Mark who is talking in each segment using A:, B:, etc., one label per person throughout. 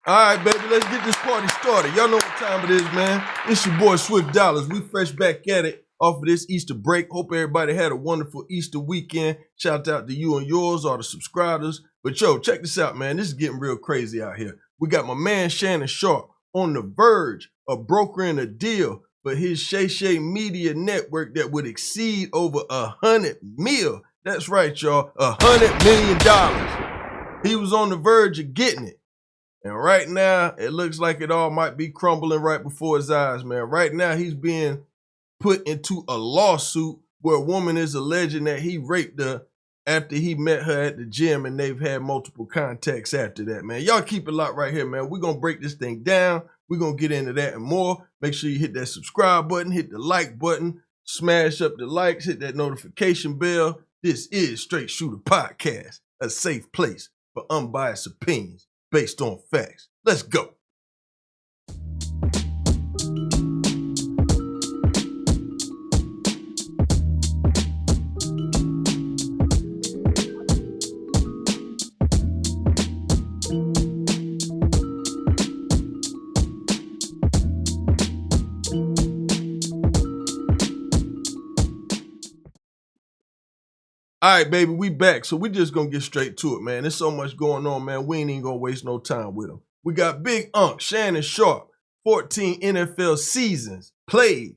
A: All right, baby, let's get this party started. Y'all know what time it is, man. It's your boy Swift Dollars. We fresh back at it off of this Easter break. Hope everybody had a wonderful Easter weekend. Shout out to you and yours, all the subscribers. But yo, check this out, man. This is getting real crazy out here. We got my man Shannon Sharpe on the verge of brokering a deal for his Shay Media network that would exceed over $100 million. That's right, y'all, $100 million. He was on the verge of getting it. And right now, it looks like it all might be crumbling right before his eyes, man. Right now, he's being put into a lawsuit where a woman is alleging that he raped her after he met her at the gym, and they've had multiple contacts after that, man. Y'all keep it locked right here, man. We're going to break this thing down. We're going to get into that and more. Make sure you hit that subscribe button, hit the like button, smash up the likes, hit that notification bell. This is Straight Shoota Podcast, a safe place for unbiased opinions based on facts. Let's go. All right, baby, we back. So we just gonna get straight to it, man. There's so much going on, man. We ain't even gonna waste no time with him. We got Big Unc, Shannon Sharpe, 14 NFL seasons played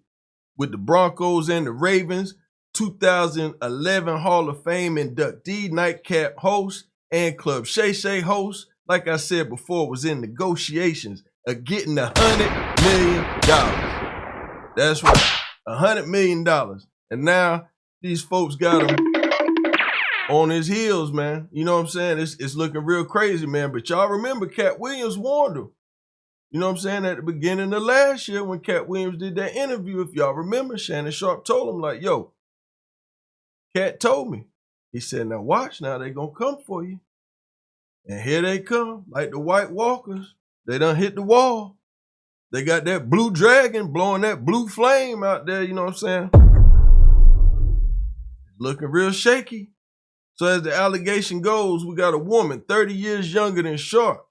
A: with the Broncos and the Ravens, 2011 Hall of Fame inductee, nightcap host, and Club Shay host. Like I said before, was in negotiations of getting $100 million. That's right, $100 million. And now these folks got him on his heels, man. You know what I'm saying? It's looking real crazy, man. But y'all remember Cat Williams warned him. You know what I'm saying? At the beginning of last year when Cat Williams did that interview, if y'all remember, Shannon Sharpe told him, like, yo, Cat told me. He said, now watch, now they gonna come for you. And here they come, like the White Walkers. They done hit the wall. They got that blue dragon blowing that blue flame out there, you know what I'm saying? Looking real shaky. So as the allegation goes, we got a woman 30 years younger than Sharpe.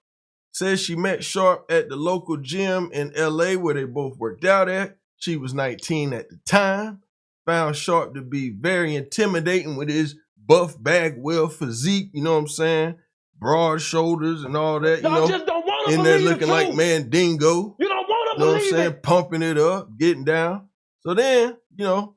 A: Says she met Sharpe at the local gym in LA where they both worked out at. She was 19 at the time. Found Sharpe to be very intimidating with his buff Bagwell physique, you know what I'm saying? Broad shoulders and all that, you know.
B: Just don't want to
A: in there looking like Mandingo.
B: You don't want to
A: You know what I'm
B: believe
A: saying?
B: it.
A: Pumping it up, getting down. So then, you know,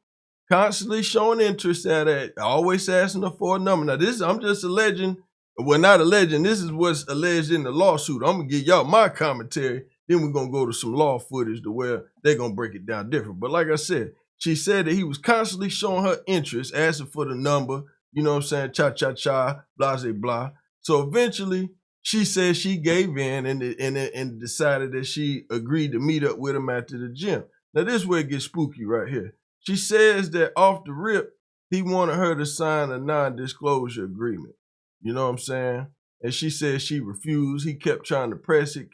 A: constantly showing interest at it, always asking her for a number. Now, this I'm just alleging, well, not alleging, this is what's alleged in the lawsuit. I'm going to give y'all my commentary, then we're going to go to some law footage to where they're going to break it down different. But like I said, she said that he was constantly showing her interest, asking for the number, you know what I'm saying, cha-cha-cha, blah, blah, blah. So eventually, she said she gave in and decided that she agreed to meet up with him after the gym. Now, this is where it gets spooky right here. She says that off the rip, he wanted her to sign a non-disclosure agreement. You know what I'm saying? And she said she refused. He kept trying to press it,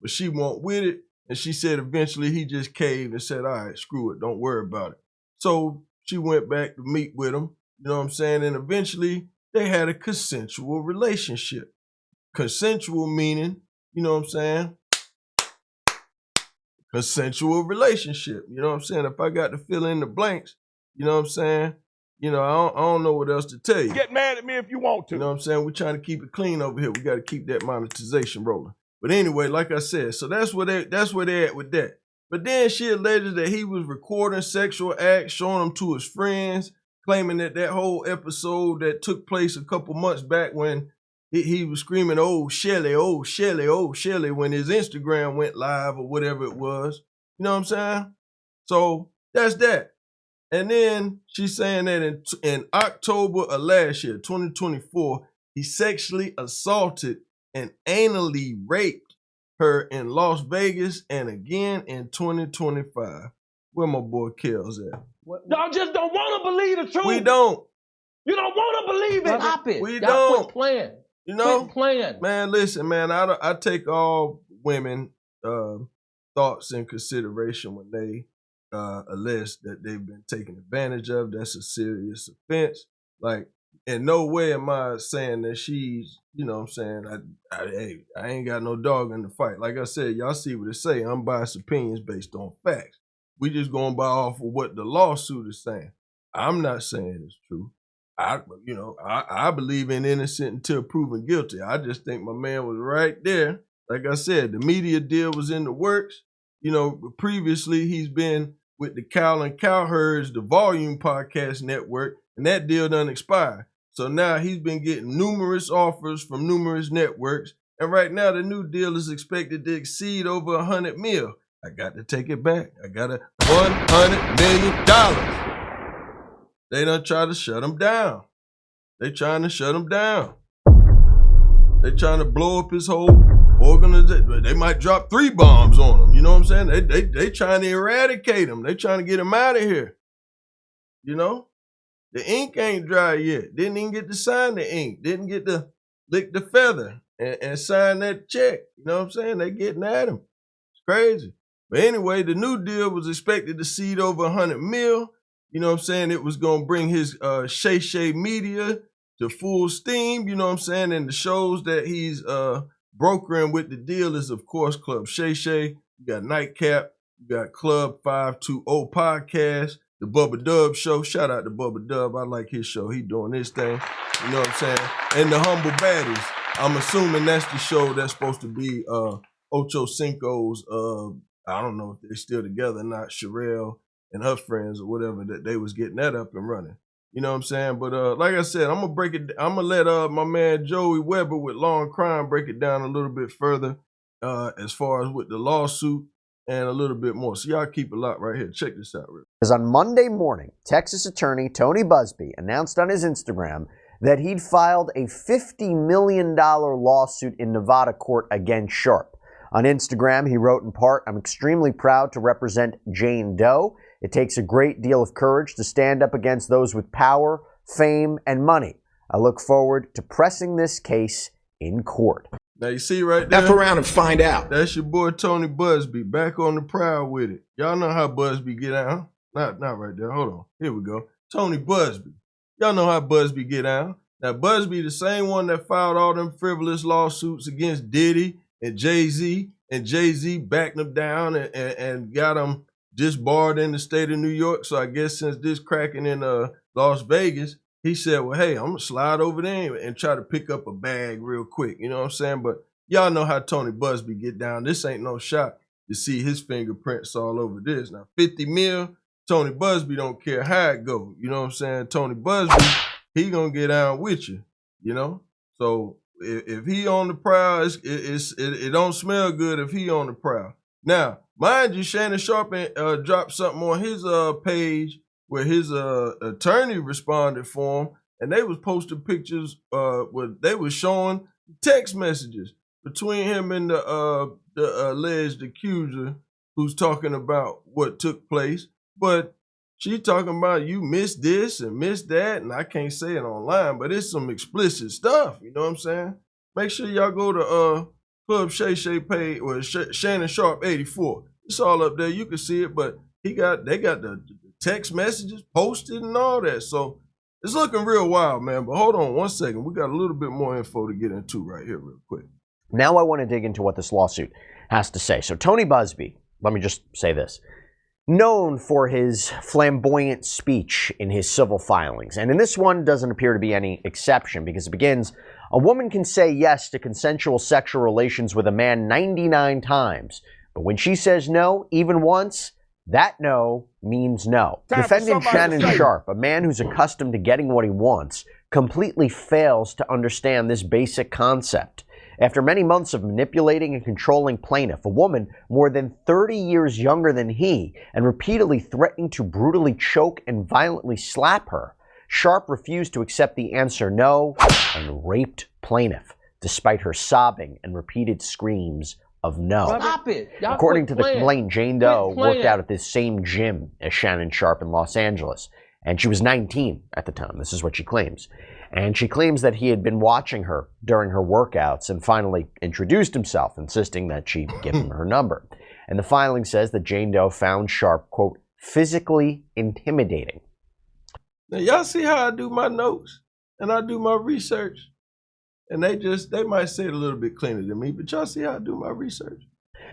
A: but she won't with it. And she said eventually he just caved and said, all right, screw it, don't worry about it. So she went back to meet with him, you know what I'm saying? And eventually they had a consensual relationship. Consensual meaning, you know what I'm saying? Consensual relationship. You know what I'm saying? If I got to fill in the blanks, you know what I'm saying? You know, I don't know what else to tell you.
B: Get mad at me if you want to.
A: You know what I'm saying? We're trying to keep it clean over here. We got to keep that monetization rolling. But anyway, like I said, so that's where they're at with that. But then she alleges that he was recording sexual acts, showing them to his friends, claiming that whole episode that took place a couple months back when he was screaming, oh, Shelly, oh, Shelly, oh, Shelly, when his Instagram went live or whatever it was. You know what I'm saying? So that's that. And then she's saying that in October of last year, 2024, he sexually assaulted and anally raped her in Las Vegas and again in 2025. Where my boy Kel's at?
B: Y'all just don't want to believe the truth.
A: We don't.
B: You don't want to believe it.
C: Stop it.
A: We
C: Y'all
A: don't.
C: quit playing.
A: You know?
C: Quit playing.
A: Man, listen, man, I take all women thoughts in consideration when they allege that they've been taken advantage of. That's a serious offense. Like, in no way am I saying that she's, you know what I'm saying, I ain't got no dog in the fight. Like I said, y'all see what it say, unbiased opinions based on facts. We just going by off of what the lawsuit is saying. I'm not saying it's true. I believe in innocent until proven guilty. I just think my man was right there. Like I said, the media deal was in the works. You know, previously he's been with the Cow and Cowherds, the Volume Podcast Network, and that deal done expired. So now he's been getting numerous offers from numerous networks, and right now the new deal is expected to exceed over $100 million. I got to take it back. I got $100 million. They done try to shut him down. They trying to shut him down. They trying to blow up his whole organization. They might drop 3 bombs on him. You know what I'm saying? They trying to eradicate him. They trying to get him out of here. You know? The ink ain't dry yet. Didn't even get to sign the ink. Didn't get to lick the feather and sign that check. You know what I'm saying? They getting at him. It's crazy. But anyway, the new deal was expected to exceed over $100 million. You know what I'm saying? It was going to bring his Shay Media to full steam, you know what I'm saying? And the shows that he's brokering with the deal is, of course, Club Shay. You got Nightcap. You got Club 520 Podcast, the Bubba Dub Show. Shout out to Bubba Dub. I like his show. He doing his thing. You know what I'm saying? And the Humble Baddies. I'm assuming that's the show that's supposed to be Ocho Cinco's, I don't know if they're still together or not, Sherelle and her friends or whatever, that they was getting that up and running. You know what I'm saying? But like I said, I'm gonna let my man Joey Weber with Law and Crime break it down a little bit further as far as with the lawsuit and a little bit more. So y'all keep it locked right here. Check this out, Rick.
C: Because on Monday morning, Texas attorney Tony Busby announced on his Instagram that he'd filed a $50 million lawsuit in Nevada court against Sharpe. On Instagram, he wrote in part, "I'm extremely proud to represent Jane Doe. It takes a great deal of courage to stand up against those with power, fame, and money. I look forward to pressing this case in court."
A: Now you see right there?
D: F around and find out.
A: That's your boy Tony Busby, back on the prowl with it. Y'all know how Busby get out. Not right there. Hold on. Here we go. Tony Busby. Y'all know how Busby get out. Now Busby, the same one that filed all them frivolous lawsuits against Diddy and Jay-Z, and Jay-Z backed them down and got them disbarred in the state of New York. So I guess since this cracking in Las Vegas, he said, well, hey, I'm going to slide over there and try to pick up a bag real quick. You know what I'm saying? But y'all know how Tony Busby get down. This ain't no shot to see his fingerprints all over this. Now, 50 mil, Tony Busby don't care how it go. You know what I'm saying? Tony Busby, he going to get down with you, you know? So if he on the prowl, it don't smell good if he on the prowl. Now, mind you, Shannon Sharpe dropped something on his page where his attorney responded for him, and they was posting pictures where they was showing text messages between him and the alleged accuser who's talking about what took place. But she talking about you missed this and missed that, and I can't say it online, but it's some explicit stuff, you know what I'm saying? Make sure y'all go to Club Shay page or Shannon Sharpe 84. It's all up there. You can see it, but they got the text messages posted and all that. So it's looking real wild, man. But hold on one second. We got a little bit more info to get into right here real quick.
C: Now I want to dig into what this lawsuit has to say. So Tony Busby, let me just say this, known for his flamboyant speech in his civil filings. And in this one doesn't appear to be any exception because it begins, "A woman can say yes to consensual sexual relations with a man 99 times. But when she says no, even once, that no means no." Defendant Shannon Sharpe, a man who's accustomed to getting what he wants, completely fails to understand this basic concept. After many months of manipulating and controlling plaintiff, a woman more than 30 years younger than he, and repeatedly threatening to brutally choke and violently slap her, Sharpe refused to accept the answer no and raped plaintiff, despite her sobbing and repeated screams of no.
B: Stop it. Y'all
C: According to the
B: playing.
C: complaint, Jane Doe
B: Quit playing.
C: worked out at this same gym as Shannon Sharpe in Los Angeles, and she was 19 at the time. This is what she claims. And she claims that he had been watching her during her workouts and finally introduced himself, insisting that she give him her number. And the filing says that Jane Doe found Sharpe, quote, physically intimidating.
A: Now, y'all see how I do my notes? and I do my research, and they might say it a little bit cleaner than me, but y'all see how I do my research.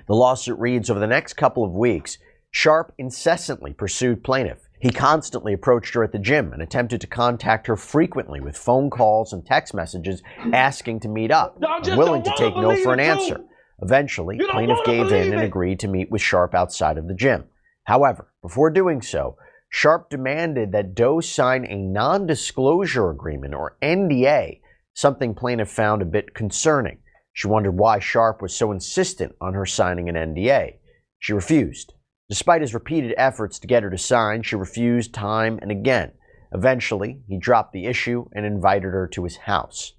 C: The lawsuit reads, over the next couple of weeks, Sharpe incessantly pursued plaintiff. He constantly approached her at the gym and attempted to contact her frequently with phone calls and text messages asking to meet up, willing to take no for an answer. Eventually, plaintiff gave in and agreed to meet with Sharpe outside of the gym. However, before doing so, Sharpe demanded that Doe sign a non-disclosure agreement, or NDA, something plaintiff found a bit concerning. She wondered why Sharpe was so insistent on her signing an NDA. She refused. Despite his repeated efforts to get her to sign, she refused time and again. Eventually, he dropped the issue and invited her to his house.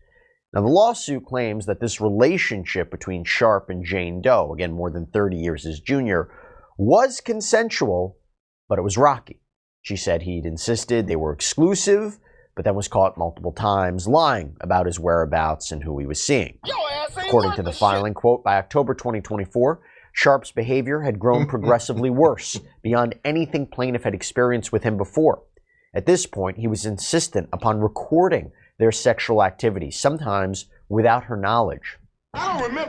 C: Now, the lawsuit claims that this relationship between Sharpe and Jane Doe, again more than 30 years his junior, was consensual, but it was rocky. She said he'd insisted they were exclusive, but then was caught multiple times lying about his whereabouts and who he was seeing. According to the filing, quote, by October 2024, Sharpe's behavior had grown progressively worse, beyond anything plaintiff had experienced with him before. At this point, he was insistent upon recording their sexual activities, sometimes without her knowledge.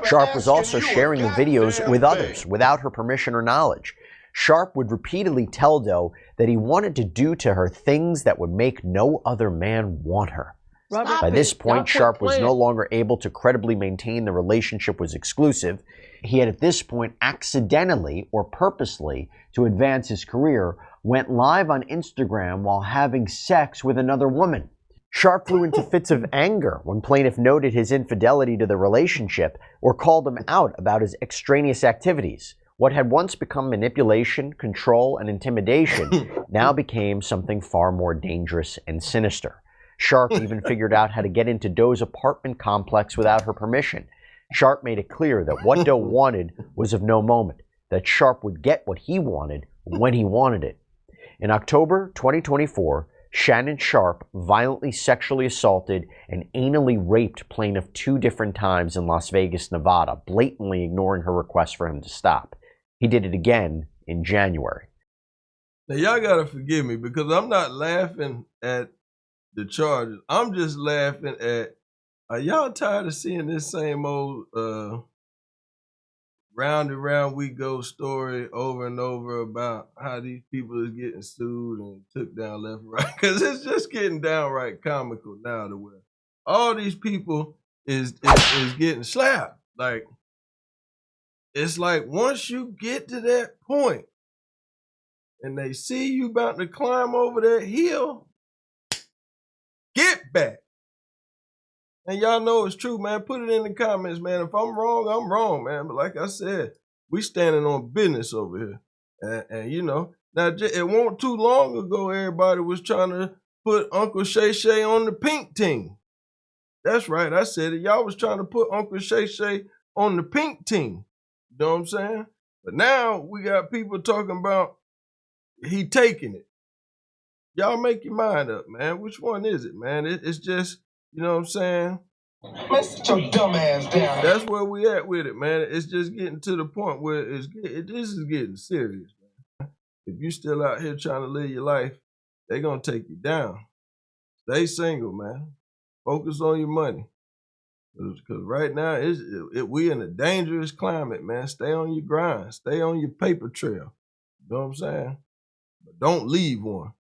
C: Sharpe was also sharing the videos with others, without her permission or knowledge. Sharpe would repeatedly tell Doe that he wanted to do to her things that would make no other man want her. By this point, Sharpe was no longer able to credibly maintain the relationship was exclusive. He had at this point accidentally or purposely, to advance his career, went live on Instagram while having sex with another woman. Sharpe flew into fits of anger when plaintiff noted his infidelity to the relationship or called him out about his extraneous activities. What had once become manipulation, control, and intimidation now became something far more dangerous and sinister. Sharpe even figured out how to get into Doe's apartment complex without her permission. Sharpe made it clear that what Doe wanted was of no moment, that Sharpe would get what he wanted when he wanted it. In October 2024, Shannon Sharpe violently sexually assaulted and anally raped plaintiff 2 different times in Las Vegas, Nevada, blatantly ignoring her request for him to stop. He did it again in January.
A: Now, y'all gotta forgive me because I'm not laughing at the charges. I'm just laughing at, are y'all tired of seeing this same old round and round we go story over and over about how these people is getting sued and took down left and right? Because it's just getting downright comical now to where all these people is getting slapped. Like, it's like once you get to that point and they see you about to climb over that hill, get back. And y'all know it's true, man. Put it in the comments, man. If I'm wrong, man. But like I said, we standing on business over here. And you know, now it wasn't too long ago everybody was trying to put Uncle Shay Shay on the pink team. That's right, I said it. Y'all was trying to put Uncle Shay Shay on the pink team. You know what I'm saying? But now we got people talking about he taking it. Y'all make your mind up, man. Which one is it, man? It's just, you know what I'm saying?
B: Man, sit your dumb ass down.
A: That's where we at with it, man. It's just getting to the point where this is getting serious, man. If you still out here trying to live your life, they gonna take you down. Stay single, man. Focus on your money. Because right now, we in a dangerous climate, man. Stay on your grind. Stay on your paper trail. You know what I'm saying? But don't leave one.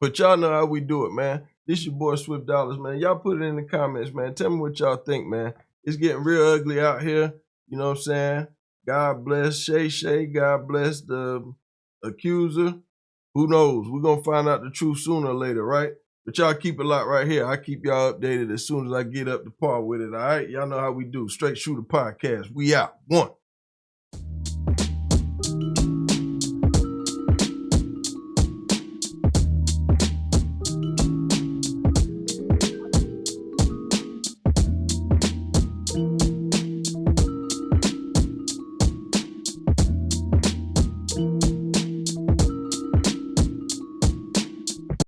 A: But y'all know how we do it, man. This your boy Swift Dollars, man. Y'all put it in the comments, man. Tell me what y'all think, man. It's getting real ugly out here. You know what I'm saying? God bless Shay Shay. God bless the accuser. Who knows? We're going to find out the truth sooner or later, right? But y'all keep it locked right here. I keep y'all updated as soon as I get up to par with it, all right? Y'all know how we do. Straight Shooter Podcast. We out. 1.